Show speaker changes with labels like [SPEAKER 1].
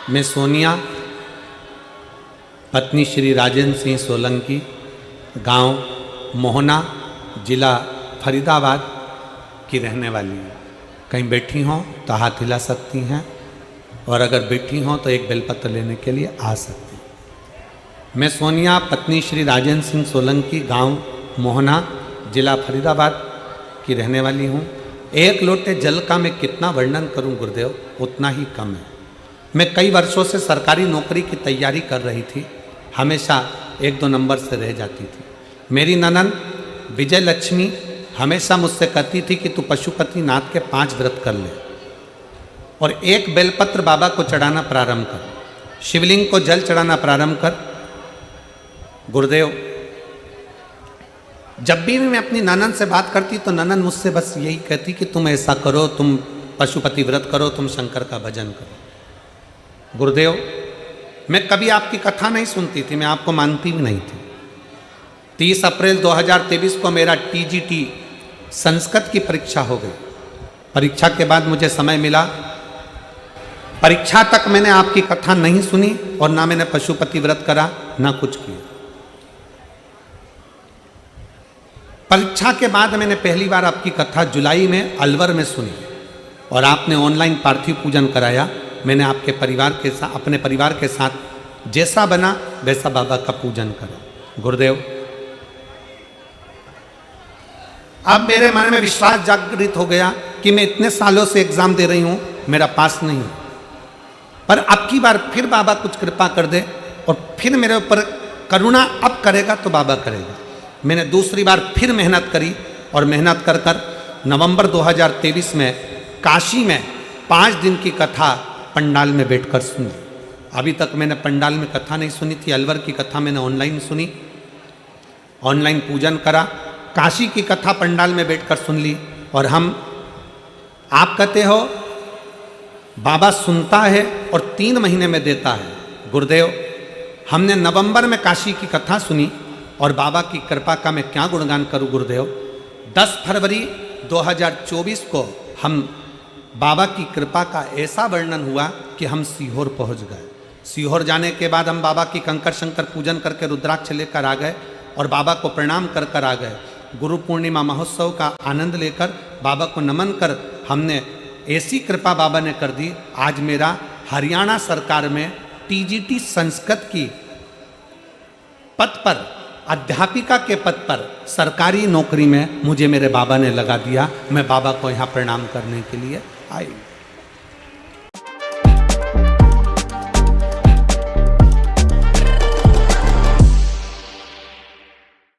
[SPEAKER 1] मैं सोनिया, पत्नी श्री राजेंद्र सिंह सोलंकी, गांव मोहना, जिला फरीदाबाद की रहने वाली हूँ। कहीं बैठी हों तो हाथ हिला सकती हैं, और अगर बैठी हों तो एक बेलपत्र लेने के लिए आ सकती हैं। मैं सोनिया, पत्नी श्री राजेंद्र सिंह सोलंकी, गांव मोहना, जिला फरीदाबाद की रहने वाली हूँ। एक लोटे जल का मैं कितना वर्णन करूं गुरुदेव, उतना ही कम है। मैं कई वर्षों से सरकारी नौकरी की तैयारी कर रही थी, हमेशा 1-2 नंबर से रह जाती थी। मेरी ननद विजय लक्ष्मी हमेशा मुझसे कहती थी कि तू पशुपतिनाथ के 5 व्रत कर ले और एक बेलपत्र बाबा को चढ़ाना प्रारंभ कर, शिवलिंग को जल चढ़ाना प्रारंभ कर। गुरुदेव, जब भी मैं अपनी ननद से बात करती तो ननद मुझसे बस यही कहती कि तुम ऐसा करो, तुम पशुपति व्रत करो, तुम शंकर का भजन करो। गुरुदेव, मैं कभी आपकी कथा नहीं सुनती थी, मैं आपको मानती भी नहीं थी। 30 अप्रैल 2023 को मेरा TGT संस्कृत की परीक्षा हो गई। परीक्षा के बाद मुझे समय मिला, परीक्षा तक मैंने आपकी कथा नहीं सुनी और ना मैंने पशुपति व्रत करा, ना कुछ किया। परीक्षा के बाद मैंने पहली बार आपकी कथा जुलाई में अलवर में सुनी और आपने ऑनलाइन पार्थिव पूजन कराया। मैंने आपके परिवार के साथ, अपने परिवार के साथ जैसा बना वैसा बाबा का पूजन करा। गुरुदेव, अब मेरे मन में विश्वास जागृत हो गया कि मैं इतने सालों से एग्जाम दे रही हूं, मेरा पास नहीं, पर अब की बार फिर बाबा कुछ कृपा कर दे और फिर मेरे ऊपर करुणा अब करेगा तो बाबा करेगा। मैंने दूसरी बार फिर मेहनत करी और मेहनत कर कर नवंबर 2023 में काशी में 5 दिन की कथा पंडाल में बैठकर सुनी। अभी तक मैंने पंडाल में कथा नहीं सुनी थी। अलवर की कथा मैंने ऑनलाइन सुनी, ऑनलाइन पूजन करा। काशी की कथा पंडाल में बैठकर सुन ली। और आप कहते हो बाबा सुनता है और 3 महीने में देता है। गुरुदेव, हमने नवंबर में काशी की कथा सुनी और बाबा की कृपा का मैं क्या गुणगान करूं गुरुदेव। 10 फरवरी 2024 को हम बाबा की कृपा का ऐसा वर्णन हुआ कि हम सीहोर पहुंच गए। सीहोर जाने के बाद हम बाबा की कंकर शंकर पूजन करके रुद्राक्ष लेकर आ गए और बाबा को प्रणाम कर कर आ गए। गुरु पूर्णिमा महोत्सव का आनंद लेकर बाबा को नमन कर हमने ऐसी कृपा बाबा ने कर दी। आज मेरा हरियाणा सरकार में TGT संस्कृत की पद पर, अध्यापिका के पद पर सरकारी नौकरी में मुझे मेरे बाबा ने लगा दिया। मैं बाबा को यहाँ प्रणाम करने के लिए आई।